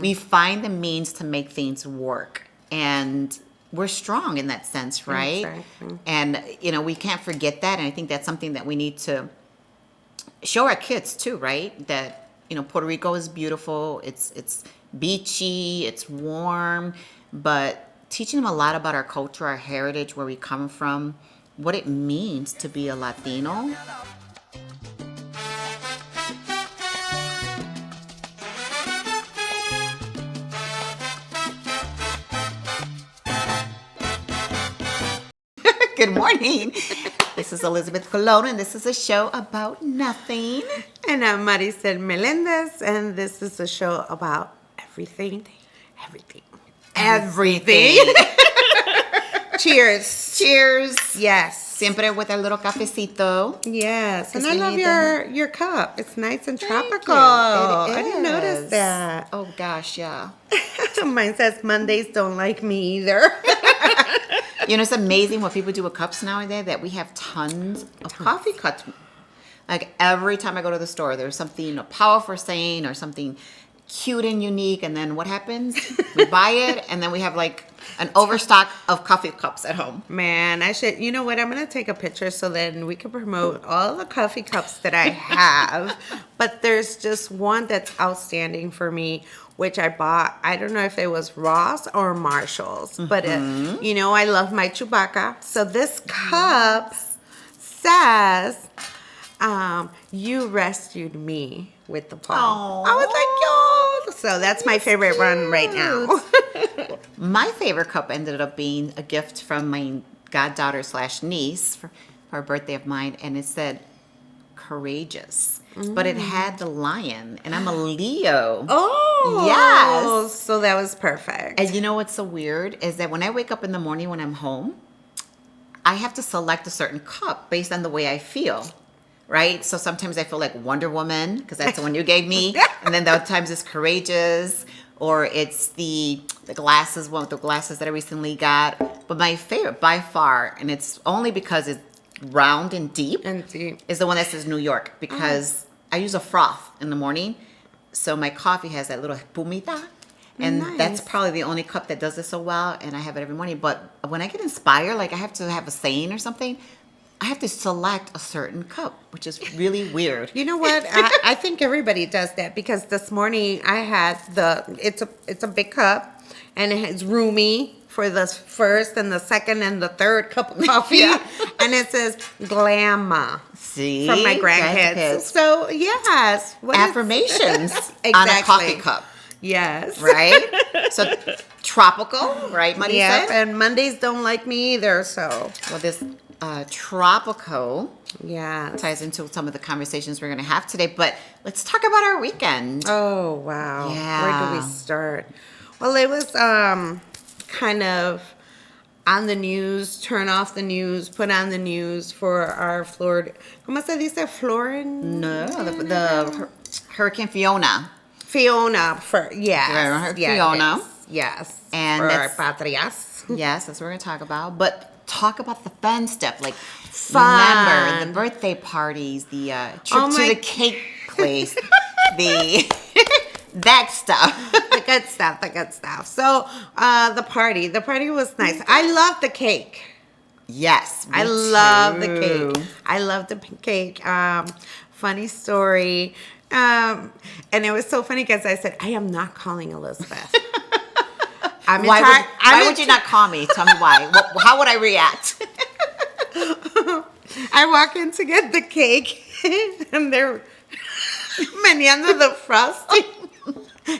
We find the means to make things work. And we're strong in that sense, right? Exactly. And, we can't forget that. And I think that's something that we need to show our kids too, right? That, Puerto Rico is beautiful. It's beachy, it's warm, but teaching them a lot about our culture, our heritage, where we come from, what it means to be a Latino. Good morning. This is Elizabeth Colón, and this is a show about nothing. And I'm Marisel Melendez, and this is a show about everything. Cheers. Cheers. Yes. Siempre with a little cafecito. Yes. And I we love need your cup. It's nice and Thank tropical. you. I didn't notice that. Oh, gosh, yeah. Mine says Mondays don't like me either. It's amazing what people do with cups nowadays, that we have tons of coffee cups. Like every time I go to the store, there's something powerful saying or something cute and unique. And then what happens? We buy it, and then we have like an overstock of coffee cups at home. Man, I should, you know what? I'm going to take a picture so then we can promote all the coffee cups that I have. But there's just one that's outstanding for me, which I bought. I don't know if it was Ross or Marshall's, but I love my Chewbacca. So this cup says, you rescued me with the paw. I was like, yo. So that's my favorite one right now. My favorite cup ended up being a gift from my goddaughter / niece for her birthday of mine, and it said courageous. But it had the lion, and I'm a Leo. Oh. Yes. So that was perfect. And you know what's so weird is that when I wake up in the morning when I'm home, I have to select a certain cup based on the way I feel. Right? So sometimes I feel like Wonder Woman, because that's the one you gave me. And then other times it's courageous, or it's the glasses, one with the glasses that I recently got. But my favorite by far, and it's only because it's round and deep, is the one that says New York, because I use a froth in the morning. So my coffee has that little pumita. And that's probably the only cup that does this so well. And I have it every morning. But when I get inspired, like I have to have a saying or something, I have to select a certain cup, which is really weird. You know what? I think everybody does that, because this morning I had it's a big cup, and it's roomy for the first and the second and the third cup of coffee. And it says Glamma. See? From my grandkids. So, yes. Affirmations Exactly. on a coffee cup. Yes. Right? So, tropical, right, Marisel? Yeah, and Mondays don't like me either, so. Well, this tropical yeah ties into some of the conversations we're going to have today. But let's talk about our weekend. Oh, wow. Yeah. Where do we start? Well, it was kind of on the news, turn off the news, put on the news for our Florida. ¿Cómo se dice? No, the Hurricane Fiona. Fiona. Fiona. Yes. And for our patrias. Yes, that's what we're going to talk about. But talk about the fun stuff. Like, fun. Remember the birthday parties, the trip to the cake place, that stuff. The good stuff. So, the party was nice. I love the cake. Yes, I love the cake. I love the cake. Funny story. And it was so funny because I said, I am not calling Elizabeth. Why would you not call me? Tell me why. How would I react? I walk in to get the cake, and they're meneando the frosting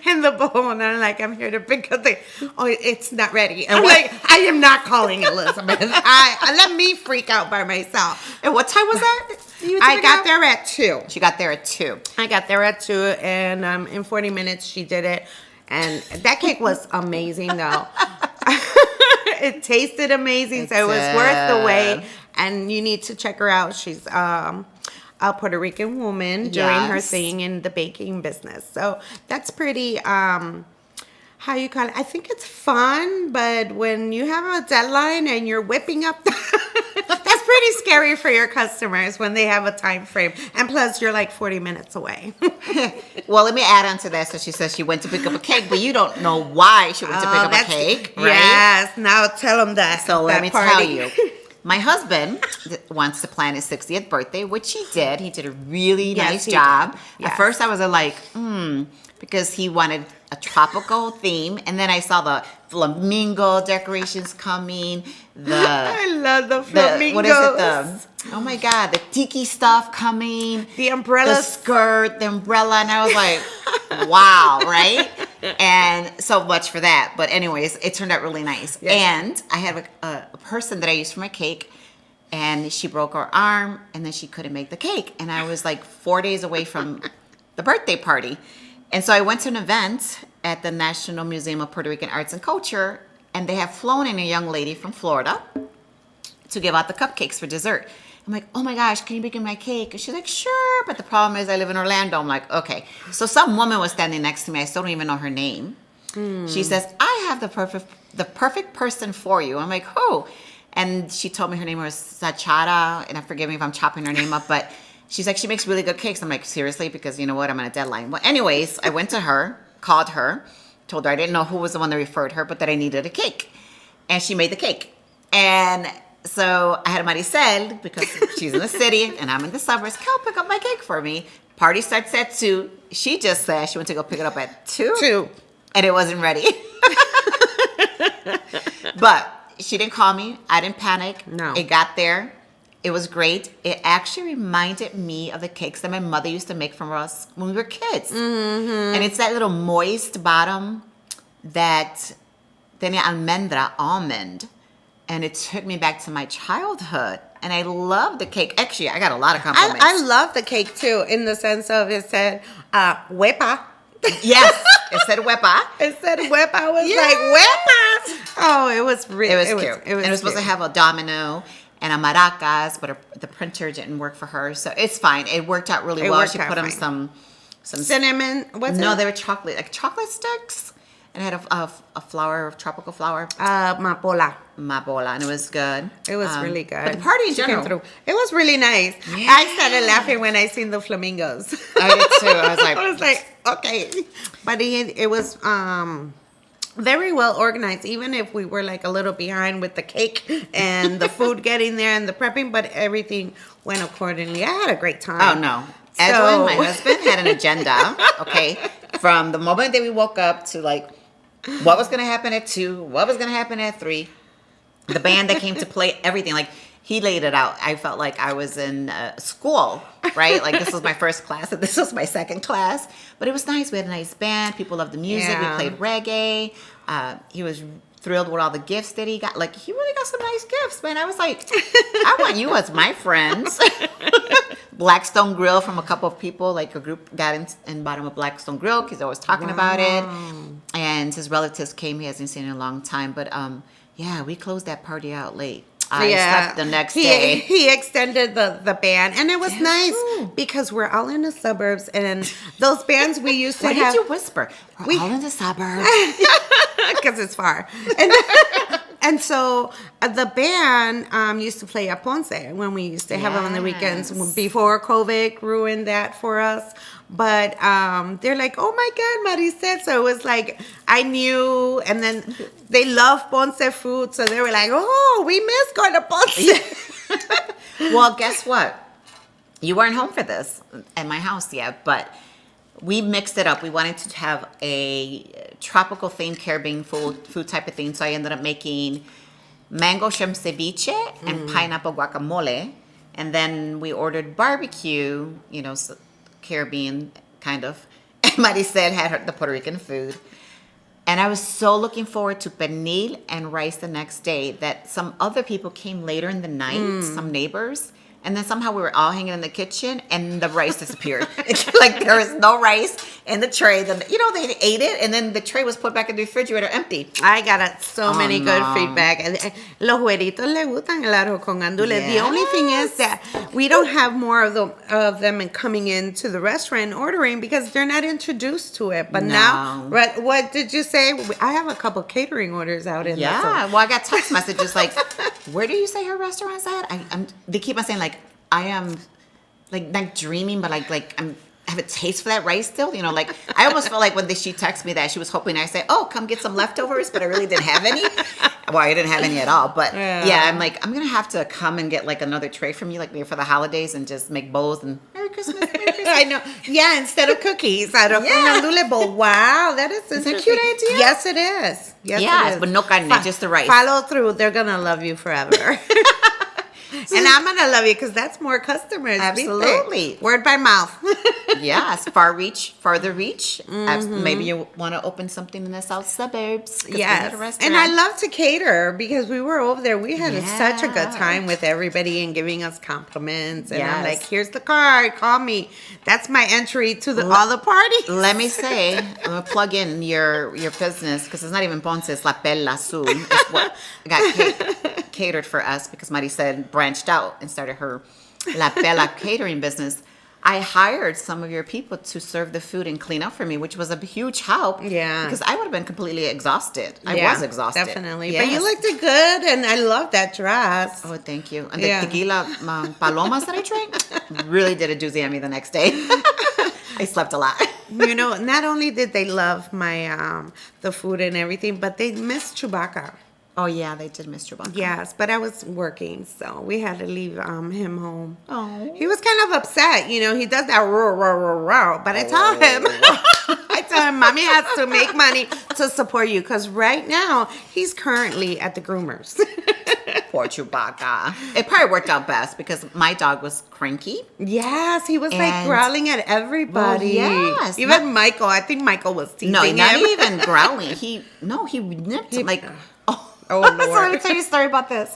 in the bowl, and I'm like, I'm here to pick up it's not ready. I'm like, I am not calling Elizabeth. Let me freak out by myself. And what time was that? I got there at 2. She got there at 2. I got there at 2, and in 40 minutes she did it. And that cake was amazing, though. It tasted amazing, so it was worth the wait. And you need to check her out. She's a Puerto Rican woman doing her thing in the baking business. So that's pretty, how how you call it. I think it's fun, but when you have a deadline and you're whipping up, that's pretty scary for your customers when they have a time frame. And plus, you're like 40 minutes away. Well, let me add on to that. So she says she went to pick up a cake, but you don't know why she went to pick up a cake, right? Yes. Now tell them that. So let that me party. tell you. My husband wants to plan his 60th birthday, which he did. He did a really nice job. Yes. At first, I was like, because he wanted a tropical theme. And then I saw the flamingo decorations coming. I love the flamingos. What is it? Oh my God, the tiki stuff coming. The umbrella. The skirt, the umbrella. And I was like, wow, right? And so much for that. But anyways, it turned out really nice. Yes. And I had a person that I used for my cake. And she broke her arm. And then she couldn't make the cake. And I was like 4 days away from the birthday party. And so I went to an event at the National Museum of Puerto Rican Arts and Culture, and they have flown in a young lady from Florida to give out the cupcakes for dessert. I'm like, oh my gosh, can you bake my cake? And she's like, sure, but the problem is I live in Orlando. I'm like, okay. So some woman was standing next to me. I still don't even know her name. She says, I have the perfect person for you. I'm like, who? And she told me her name was Sachara, and forgive me if I'm chopping her name up, but she's like, she makes really good cakes. I'm like, seriously? Because you know what? I'm on a deadline. Well, anyways, I went to her, called her, told her I didn't know who was the one that referred her, but that I needed a cake. And she made the cake. And so I had Marisel, because she's in the city and I'm in the suburbs, come pick up my cake for me. Party starts at 2. She just said she went to go pick it up at 2. 2. And it wasn't ready. But she didn't call me. I didn't panic. No. It got there. It was great. It actually reminded me of the cakes that my mother used to make for us when we were kids. Mm-hmm. And it's that little moist bottom that tenía almond. And it took me back to my childhood. And I love the cake. Actually, I got a lot of compliments. I love the cake too, in the sense of it said huepa. Yes, it said huepa. It said huepa. I was Yeah. like, huepa. Oh, it was really It was cute. It was supposed to have a domino and a maracas, but the printer didn't work for her. So it's fine. It worked out really well. She put them some cinnamon. What's No, it? they were chocolate sticks. And it had a flower, tropical flower. Mapola. Mabola, and it was good. It was really good. But the party in She came general. through. It was really nice. Yeah. I started laughing when I seen the flamingos. I did too. I was like, I was like, okay. But it was very well organized, even if we were like a little behind with the cake and the food getting there and the prepping, but everything went accordingly. I had a great time. oh no. Edwin, my husband, had an agenda, okay, from the moment that we woke up to like what was going to happen at 2, what was going to happen at 3, the band that came to play, everything. Like, he laid it out. I felt like I was in school, right? Like, this was my first class and this was my second class. But it was nice. We had a nice band. People loved the music. Yeah. We played reggae. He was thrilled with all the gifts that he got. Like, he really got some nice gifts, man. I was like, I want you as my friends. Blackstone Grill from a couple of people, like a group got in bottom of Blackstone Grill because they was talking about it. And his relatives came. He hasn't seen in a long time. But yeah, we closed that party out late. I slept the next day. He extended the band, and it was nice because we're all in the suburbs, and those bands we used to Why have. did you whisper? We're all in the suburbs. Because it's far. And so the band used to play at Ponce when we used to have them on the weekends before COVID ruined that for us. But they're like, oh my God, Marisel. So it was like, I knew. And then they love Ponce food. So they were like, oh, we miss going to Ponce. Well, guess what? You weren't home for this at my house yet, but we mixed it up. We wanted to have a tropical themed Caribbean food type of thing. So I ended up making mango shrimp ceviche and pineapple guacamole. And then we ordered barbecue, Caribbean kind of. And Marisel had the Puerto Rican food. And I was so looking forward to pernil and rice the next day that some other people came later in the night, some neighbors, And then somehow we were all hanging in the kitchen and the rice disappeared. Like there was no rice in the tray. They ate it and then the tray was put back in the refrigerator empty. I got so many good no. feedback. Los güeritos le gustan el arroz con gandules. The only thing is that we don't have more of them coming into the restaurant and ordering because they're not introduced to it. But now, what did you say? I have a couple catering orders out in there. Yeah, well, I got text messages like, where do you say her restaurant's at? They keep on saying like, I am like not dreaming, but like I have a taste for that rice still. Like I almost felt like when she texted me that she was hoping I say, oh, come get some leftovers, but I really didn't have any. Well, I didn't have any at all. But yeah, I'm like, I'm going to have to come and get like another tray from you, like maybe for the holidays and just make bowls and Merry Christmas, Merry Christmas. I know. Yeah, instead of cookies, arroz con gandule bowl. Wow, that is interesting. Is that a cute idea? Yes, it is. Yes, it is. But no carne, just the rice. Follow through. They're going to love you forever. And I'm going to love you because that's more customers. Absolutely. Word by mouth. Yes, farther reach. Maybe you want to open something in the south suburbs. Yes. And I love to cater because we were over there. We had such a good time with everybody and giving us compliments. And I'm like, here's the card. Call me. That's my entry to all the parties. Let me say, I'm going to plug in your business because it's not even Ponce, it's La Pella soon. It's what got catered for us because Marisel branched out and started her La Pella catering business. I hired some of your people to serve the food and clean up for me, which was a huge help. Yeah. Because I would have been completely exhausted. I was exhausted. Definitely. Yes. But you looked good, and I love that dress. Oh, thank you. And the tequila palomas that I drank really did a doozy on me the next day. I slept a lot. Not only did they love my the food and everything, but they missed Chewbacca. Oh, yeah, they did miss Chewbacca. Yes, but I was working, so we had to leave him home. Oh. He was kind of upset. He does that roar, but I tell him, Mommy has to make money to support you, because right now, he's currently at the groomers. Poor Chewbacca. It probably worked out best, because my dog was cranky. Yes, he was like growling at everybody. Well, yes. Even Michael. I think Michael was teasing him. No, not even growling. He nipped him like... Oh, Lord. So let me tell you a story about this.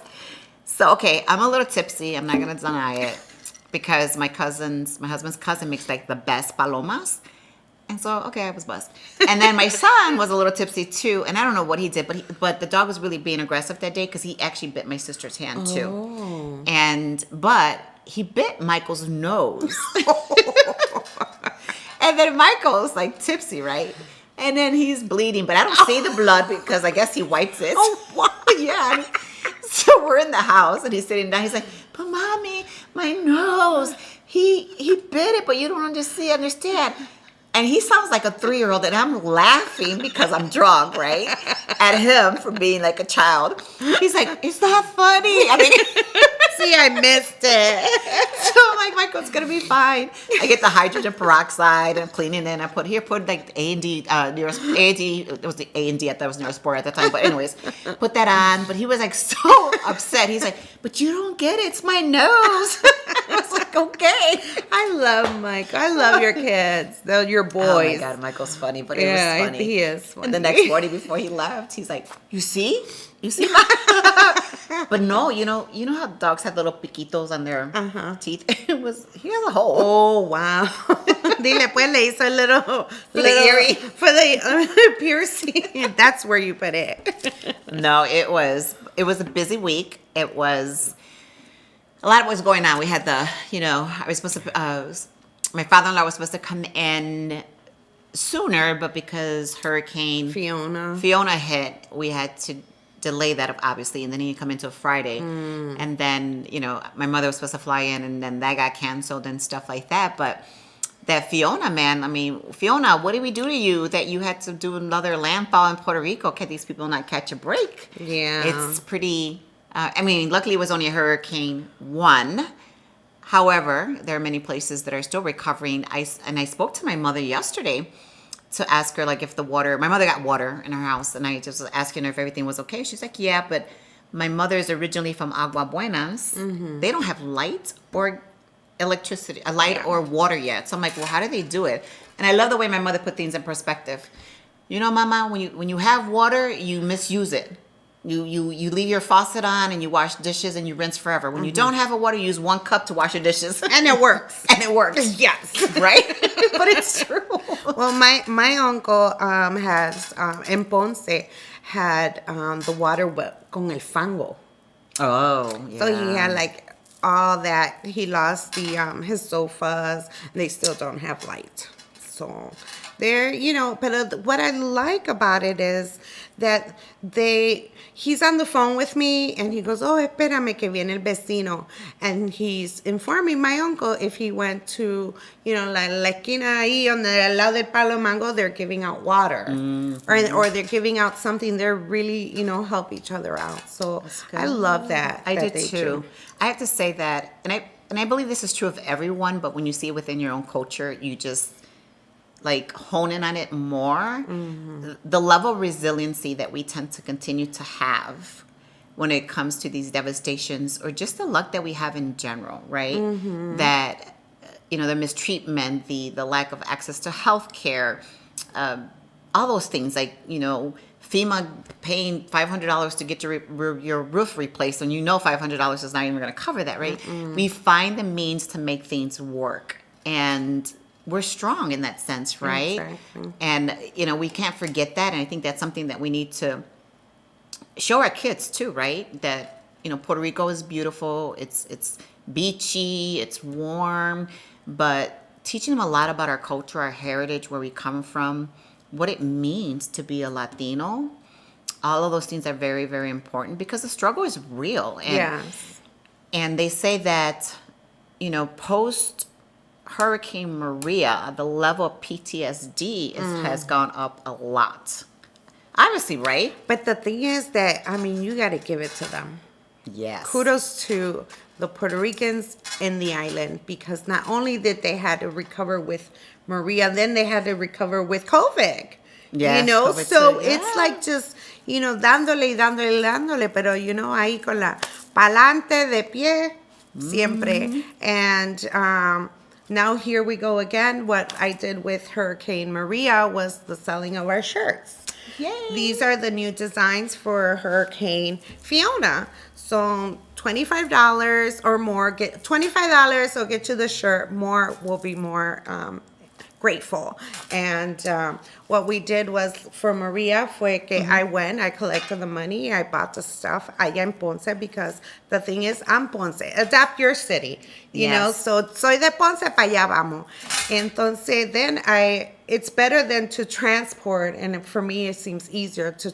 So, okay, I'm a little tipsy. I'm not going to deny it. Because my husband's cousin makes like the best palomas. And so, okay, I was buzzed. And then my son was a little tipsy too. And I don't know what he did, but the dog was really being aggressive that day because he actually bit my sister's hand too. Oh. But he bit Michael's nose. And then Michael's like tipsy, right? And then he's bleeding, but I don't see the blood because I guess he wipes it. Oh, wow. Yeah. So we're in the house and he's sitting down. He's like, but Mommy, my nose, he bit it, but you don't understand. And he sounds like a 3-year-old, and I'm laughing because I'm drunk, right? At him for being like a child. He's like, is that funny? I mean, see, I missed it. So I'm like, Michael's gonna be fine. I get the hydrogen peroxide and I'm cleaning it. And I put like A&D, it was the A&D, I thought it was Neurosport at the time. But anyways, put that on. But he was like so upset. He's like, but you don't get it. It's my nose. I was like, okay. I love Mike. I love your kids. They're your boys. Oh my God, Michael's funny, but it was funny. He is funny. And the next morning before he left, he's like, you see? But no, you know how dogs have little piquitos on their teeth? He has a hole. Oh, wow. Dile, pues le hizo a little earring. For the piercing. That's where you put it. No, it was a busy week. It was, a lot was going on. We had I was supposed to, my father-in-law was supposed to come in sooner, but because Hurricane Fiona hit, we had to delay that, obviously, and then he come into Friday. And then, my mother was supposed to fly in, and then that got canceled and stuff like that. But that Fiona, man, Fiona, what did we do to you that you had to do another landfall in Puerto Rico? Can these people not catch a break? Yeah. It's pretty, luckily it was only a Hurricane 1. However, there are many places that are still recovering. I spoke to my mother yesterday to ask her, like, if my mother got water in her house, and I just was asking her if everything was okay. She's like, yeah, but my mother is originally from Agua Buenas. Mm-hmm. They don't have light or electricity, or water yet. So I'm like, well, how do they do it? And I love the way my mother put things in perspective. Mama, when you have water, you misuse it. You leave your faucet on and you wash dishes and you rinse forever. When you don't have a water, you use 1 cup to wash your dishes. And it works. And it works. Yes. Right? But it's true. Well, my uncle has, in Ponce, had the water con el fango. Oh, yeah. So he had like all that. He lost the his sofas. And they still don't have light. So they're, but what I like about it is that he's on the phone with me and he goes, oh, espérame que viene el vecino. And he's informing my uncle if he went to, la esquina ahí on the al lado del palo mango, they're giving out water. Mm-hmm. Or they're giving out something. They're really, help each other out. So I love that. I do too. I have to say that, and I believe this is true of everyone, but when you see it within your own culture, you just like hone in on it more. Mm-hmm. The level of resiliency that we tend to continue to have when it comes to these devastations, or just the luck that we have in general, right? Mm-hmm. That, the mistreatment, the lack of access to health care, all those things, like, FEMA paying $500 to get your roof replaced, and $500 is not even going to cover that, right? Mm-mm. We find the means to make things work, and we're strong in that sense, right? Exactly. And, we can't forget that. And I think that's something that we need to show our kids too, right? That, Puerto Rico is beautiful. It's beachy, it's warm, but teaching them a lot about our culture, our heritage, where we come from, what it means to be a Latino. All of those things are very, very important because the struggle is real. And, yes. And they say that, post Hurricane Maria, the level of PTSD has gone up a lot. Obviously, right? But the thing is that, you got to give it to them. Yes. Kudos to the Puerto Ricans in the island, because not only did they had to recover with Maria, then they had to recover with COVID. Yes, COVID so too. Yeah. It's like just, dándole, pero, ahí con la pa'lante de pie, siempre. And, now here we go again. What I did with Hurricane Maria was the selling of our shirts. Yay. These are the new designs for Hurricane Fiona. So $25 or more. Get $25 will get you the shirt. More will be more grateful. And what we did was for Maria fue que I collected the money, I bought the stuff allá en Ponce, because the thing is, I'm Ponce. Adapt your city, you know. So soy de Ponce, para allá vamos. Entonces then it's better than to transport, and for me it seems easier to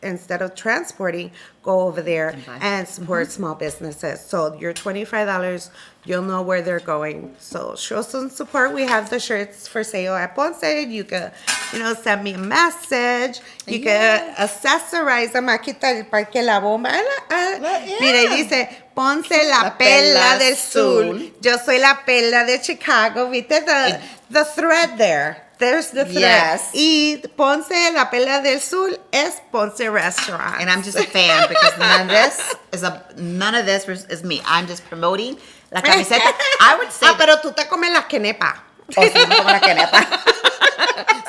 instead of transporting, go over there and support small businesses. So your $25, you'll know where they're going. So show some support. We have the shirts for sale at Ponce. You can, send me a message. You can accessorize them. Aquí está el Parque La Bomba. Mira, y dice, Ponce la perla del sur. Yo soy la perla de Chicago. ¿Viste the thread there? There's the thread. Yes. Y Ponce, la perla del sur, es Ponce Restaurant. And I'm just a fan, because none of this is me. I'm just promoting la camiseta. I would say. Pero tú te comes las quenepa. Oh, sí, me como la quenepa.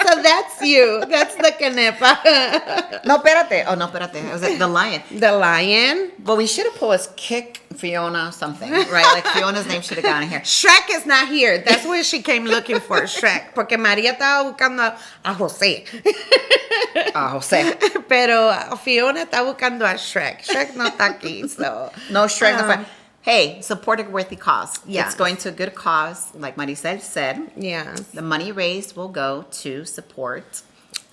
So that's you. That's the quenepa. No, espérate. Oh, no, espérate. It was the lion. The lion? But we should have put us Kick Fiona something, right? Like Fiona's name should have gone in here. Shrek is not here. That's what she came looking for, Shrek. Porque María estaba buscando a José. A José. Pero Fiona está buscando a Shrek. Shrek no está aquí, so. No Shrek. No. Hey, support a worthy cause. Yes. It's going to a good cause, like Marisel said. Yes. The money raised will go to support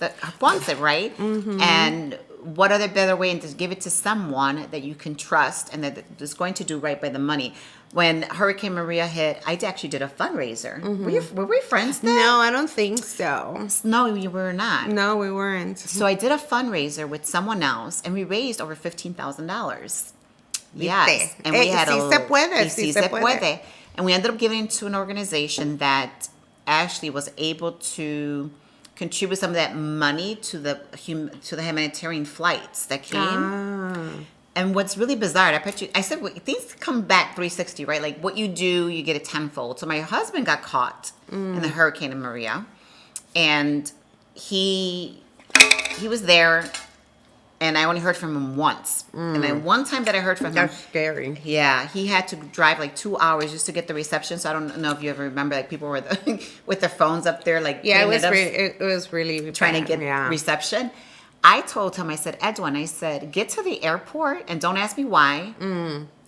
the Ponce, right? Mm-hmm. And what other better way than to give it to someone that you can trust and that is going to do right by the money? When Hurricane Maria hit, I actually did a fundraiser. Mm-hmm. Were we friends then? No, I don't think so. No, we were not. No, we weren't. So I did a fundraiser with someone else, and we raised over $15,000. Yes, and we had sí se puede. And we ended up giving it to an organization that actually was able to contribute some of that money to the humanitarian flights that came. And what's really bizarre, I said things come back 360, right? Like what you do, you get it tenfold. So my husband got caught in the Hurricane Maria, and he was there and I only heard from him once. And then one time that I heard from him, That's scary. yeah, he had to drive like 2 hours just to get the reception. So I don't know if you ever remember, like people were with their phones up there, like Yeah, putting it was really trying bad. to get reception. I told him, I said, Edwin, I said, get to the airport and don't ask me why,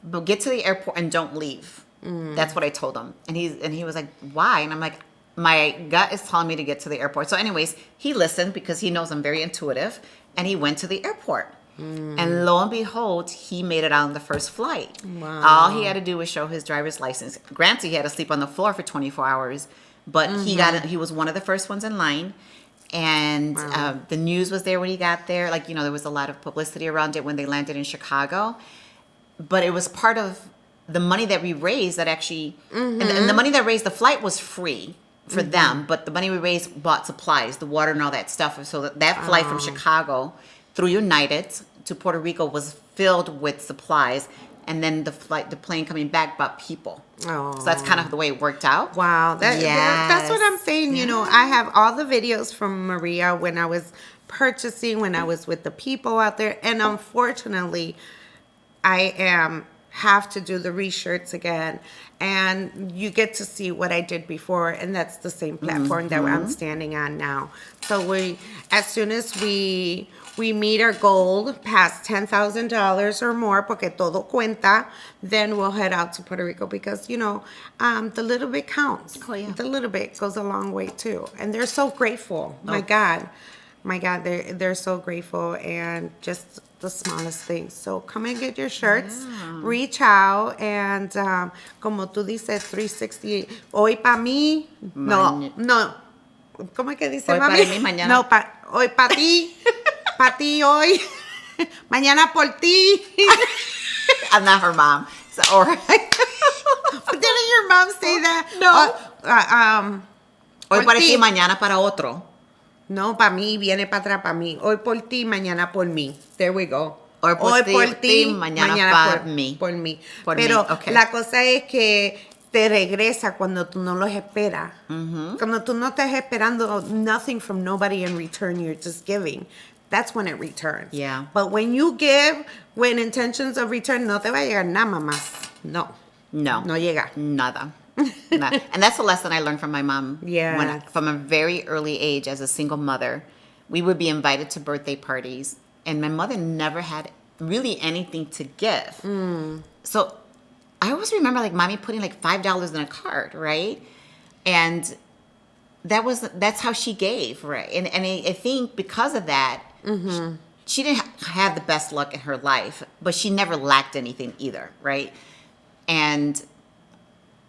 but get to the airport and don't leave. That's what I told him. And he was like, why? And I'm like, my gut is telling me to get to the airport. So anyways, he listened because he knows I'm very intuitive, and he went to the airport. And lo and behold, he made it out on the first flight. Wow. All he had to do was show his driver's license. Granted, he had to sleep on the floor for 24 hours, but he was one of the first ones in line. And the news was there when he got there. Like, there was a lot of publicity around it when they landed in Chicago. But it was part of the money that we raised that actually, and the money that raised the flight was free for them, but the money we raised bought supplies, the water and all that stuff. So that flight from Chicago through United to Puerto Rico was filled with supplies, and then the plane coming back bought people. Oh. So that's kind of the way it worked out. Wow, that's what I'm saying. I have all the videos from Maria when I was purchasing, when I was with the people out there, and unfortunately, I have to do the reshirts again, and you get to see what I did before, and that's the same platform that I'm standing on now. So as soon as we meet our goal past $10,000 or more, porque todo cuenta, then we'll head out to Puerto Rico because, the little bit counts. Oh, yeah. The little bit goes a long way too. And they're so grateful. My God, they're so grateful, and just the smallest things. So come and get your shirts, reach out, and como tú dices, 360, hoy pa' mí, no, ¿cómo es que dice hoy mami? Para mí, mañana. No, hoy pa' ti, pa' ti hoy, mañana por ti. I'm not her mom. So, or But didn't your mom say that? No. Hoy para ti, ti. mañana para otro. No, para mí, viene para atrás para mí. Hoy por ti, mañana por mí. There we go. Hoy por ti, mañana para mí. Por mí. Por Pero mí, okay. la cosa es que te regresa cuando tú no los esperas. Cuando tú no estás esperando nothing from nobody in return, you're just giving. That's when it returns. Yeah. But when you give, when intentions of return, no te va a llegar nada más. No. No. No llega. Nada. And that's a lesson I learned from my mom. Yeah. From a very early age, as a single mother, we would be invited to birthday parties, and my mother never had really anything to give. So I always remember like mommy putting like $5 in a card, right? And that's how she gave, right? And I think because of that, she didn't have the best luck in her life, but she never lacked anything either, right? And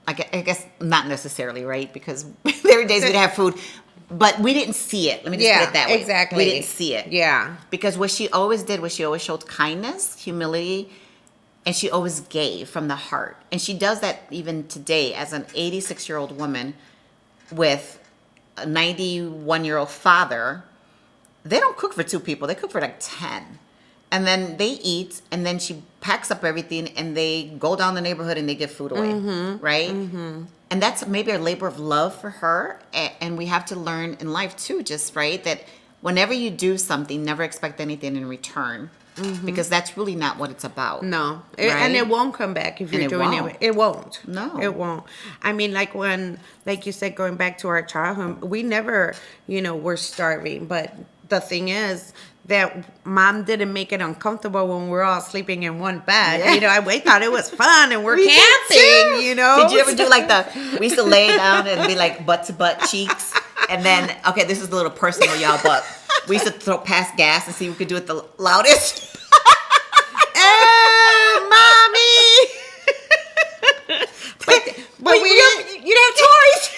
I guess not necessarily, right? Because there were days we didn't have food, but we didn't see it. Let me just put it that way. Exactly. We didn't see it. Yeah. Because what she always did was she always showed kindness, humility, and she always gave from the heart. And she does that even today as an 86-year-old woman with a 91-year-old father. They don't cook for 2 people. They cook for like 10. And then they eat, and then she packs up everything, and they go down the neighborhood and they give food away, right? And that's maybe a labor of love for her. And we have to learn in life too, just right, that whenever you do something, never expect anything in return, because that's really not what it's about. No, right? And it won't come back if you're doing it. It won't. No, it won't. I mean, like you said, going back to our childhood, we never, were starving, but the thing is that mom didn't make it uncomfortable when we're all sleeping in one bed. Yeah. We thought it was fun and we're We camping, did Did you ever do like we used to lay down and be like butt to butt cheeks, and then, okay, this is a little personal, y'all, but we used to throw past gas and see who could do it the loudest. Hey, mommy! but we you didn't have toys.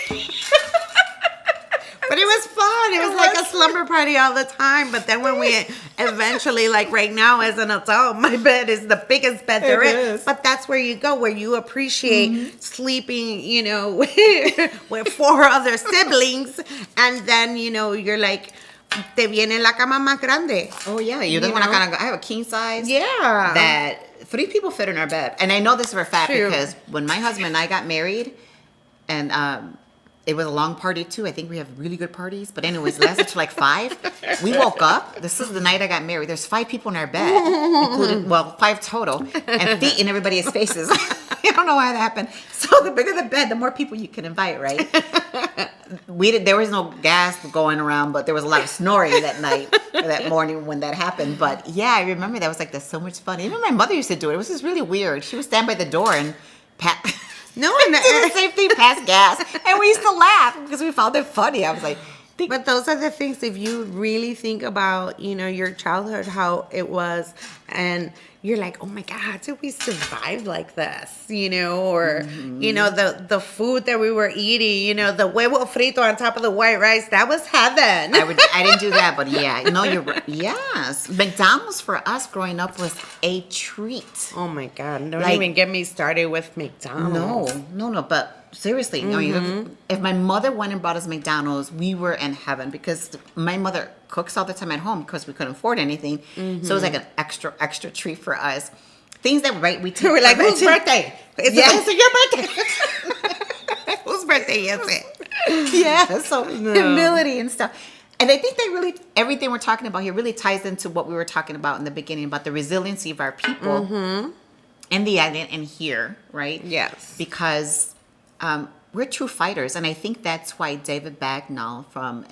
But it was fun. It was like a slumber party all the time. But then when we eventually, like right now as an adult, my bed is the biggest bed there is. But that's where you go, where you appreciate sleeping, with 4 other siblings. And then, you're like, te viene la cama más grande. Oh, yeah. I have a king size. Yeah. That 3 people fit in our bed. And I know this for a fact True. because when my husband and I got married, and it was a long party too. I think we have really good parties. But anyways, it lasted till like 5. We woke up. This is the night I got married. There's 5 people in our bed, including, 5 total, and feet in everybody's faces. I don't know why that happened. So the bigger the bed, the more people you can invite, right? There was no gas going around, but there was a lot of snoring that night, or that morning when that happened. But yeah, I remember that was like, that's so much fun. Even my mother used to do it. It was just really weird. She would stand by the door and pat. No, Do the same thing, pass gas, and we used to laugh because we found it funny. I was like, but those are the things, if you really think about, your childhood, how it was, and you're like, oh my God, how did we survive like this? Or, the food that we were eating, the huevo frito on top of the white rice, that was heaven. I didn't do that, but yeah, you're right. Yes. McDonald's for us growing up was a treat. Oh my God, don't even get me started with McDonald's. No, but seriously, if my mother went and bought us McDonald's, we were in heaven because my mother cooks all the time at home because we couldn't afford anything. So it was like an extra treat for us. Things that we take. We're like, whose birthday? Is it your birthday? Whose birthday is it? Yeah, so humility and stuff. And I think that everything we're talking about here really ties into what we were talking about in the beginning about the resiliency of our people in the island and here, right? Yes. Because we're true fighters, and I think that's why David Bagnall from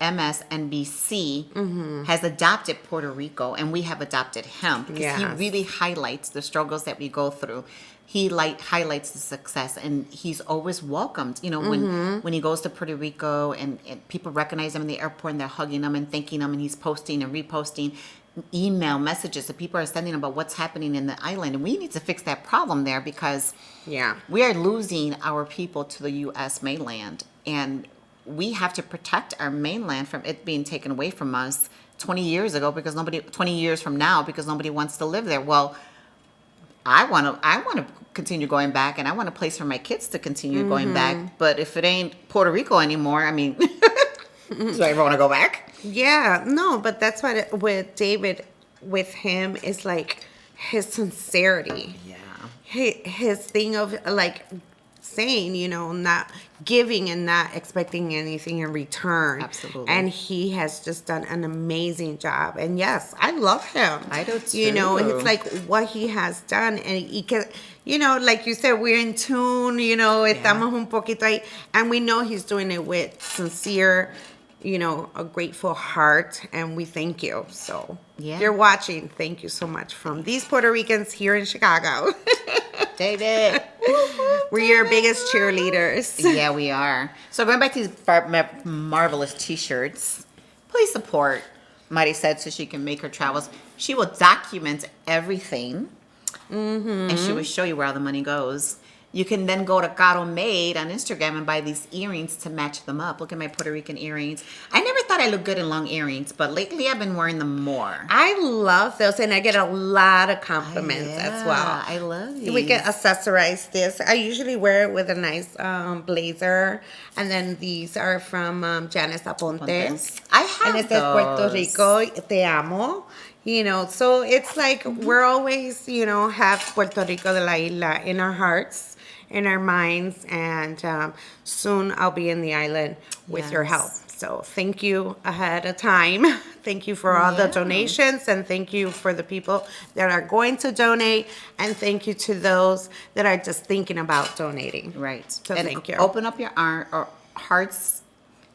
MSNBC has adopted Puerto Rico, and we have adopted him because he really highlights the struggles that we go through. He highlights the success, and he's always welcomed. When he goes to Puerto Rico and people recognize him in the airport and they're hugging him and thanking him, and he's posting and reposting email messages that people are sending about what's happening in the island, and we need to fix that problem there because we are losing our people to the U.S. mainland, and we have to protect our mainland from it being taken away from us 20 years from now because nobody wants to live there. Well, I want to continue going back, and I want a place for my kids to continue going back. But if it ain't Puerto Rico anymore, I mean, do I ever want to go back? Yeah, no, but that's what with David, with him, is like his sincerity. Yeah. His thing of like saying, not giving and not expecting anything in return. Absolutely. And he has just done an amazing job. And yes, I love him. I do too. It's like what he has done. And he can, like you said, we're in tune, estamos un poquito ahí. And we know he's doing it with sincere, a grateful heart, and we thank you. So if you're watching, thank you so much from these Puerto Ricans here in Chicago. David. We're your biggest cheerleaders. Yeah, we are. So going back to these marvelous t-shirts, please support Marisel so she can make her travels. She will document everything, and she will show you where all the money goes. You can then go to Caro Made on Instagram and buy these earrings to match them up. Look at my Puerto Rican earrings. I never thought I looked good in long earrings, but lately I've been wearing them more. I love those, and I get a lot of compliments as well. I love these. We can accessorize this. I usually wear it with a nice blazer, and then these are from Janice Aponte. I have and it says Puerto Rico, te amo. So it's like we're always, have Puerto Rico de la Isla in our hearts, in our minds, and soon I'll be in the island with your help. So thank you ahead of time. Thank you for all the donations, and thank you for the people that are going to donate, and thank you to those that are just thinking about donating. Right. So and thank you. Open up your hearts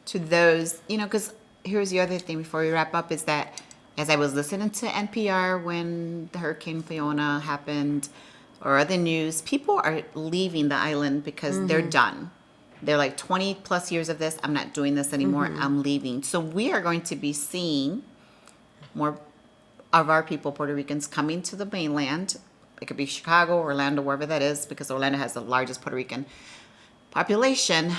to those, because here's the other thing before we wrap up is that as I was listening to NPR when the Hurricane Fiona happened or other news, people are leaving the island because they're done. They're like 20 plus years of this. I'm not doing this anymore. I'm leaving. So we are going to be seeing more of our people, Puerto Ricans, coming to the mainland. It could be Chicago, Orlando, wherever that is, because Orlando has the largest Puerto Rican population,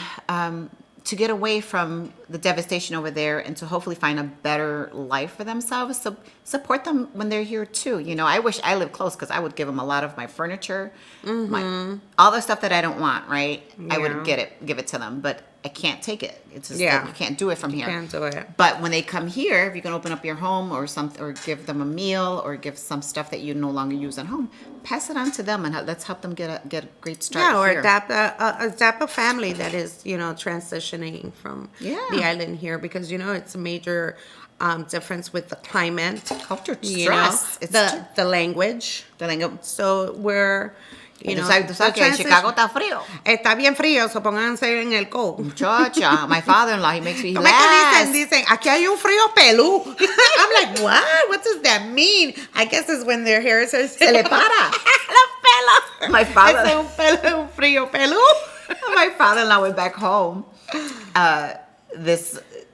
to get away from the devastation over there and to hopefully find a better life for themselves. So support them when they're here too. I wish I lived close because I would give them a lot of my furniture, all the stuff that I don't want, right? I would give it to them. But I can't take it. It's just Yeah. that you can't do it from here. Can't do it. But when they come here, if you can open up your home or give them a meal or give some stuff that you no longer use at home, pass it on to them and let's help them get a great start. Yeah, or here. adapt a family that is, transitioning from the island here, because it's a major difference with the climate, Culture, you stress. know, It's the language. the language. So we're, Tú sabes que en Chicago está frío. Está bien frío, so pónganse en el coat. Muchacha, my father-in-law, he makes me ¿Cómo es que laugh. dicen, aquí hay un frío pelú? I'm like, what? What does that mean? I guess it's when their hair se le para. Los pelos. My father- Es un frío pelú. My father-in-law went back home.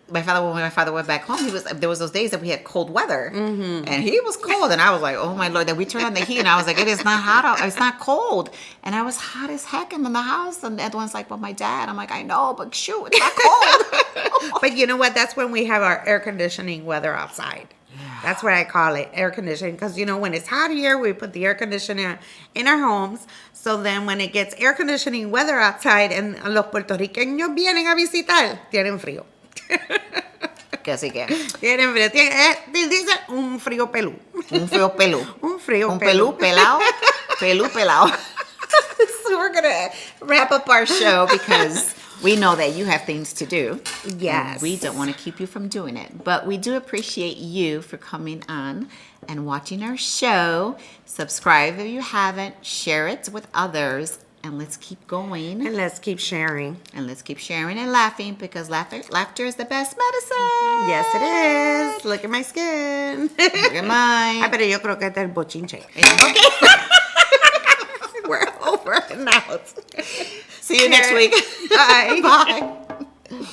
When my father went back home, there was those days that we had cold weather, and he was cold, and I was like, oh my Lord. Then we turned on the heat, and I was like, it is not hot out, it's not cold, and I was hot as heck. I'm in the house, and Edwin's like, well, my dad. I'm like, I know, but shoot, it's not cold. But you know what? That's when we have our air conditioning weather outside. That's what I call it, air conditioning. Because, when it's hot here, we put the air conditioner in our homes. So then when it gets air conditioning weather outside and los puertorriqueños vienen a visitar, tienen frío. Que así que. Tienen frío. Dicen un frío pelú. Un frío pelú. Un frío Un pelú pelado. Pelú pelado. So we're going to wrap up our show because we know that you have things to do. Yes. And we don't want to keep you from doing it. But we do appreciate you for coming on and watching our show. Subscribe if you haven't. Share it with others. And let's keep going. And let's keep sharing. And let's keep sharing and laughing because laughter is the best medicine. Yes, it is. Look at my skin. Look at mine. Pero yo creo que este es el bochinche. Okay. We're over and out. See you next week. Bye. Bye.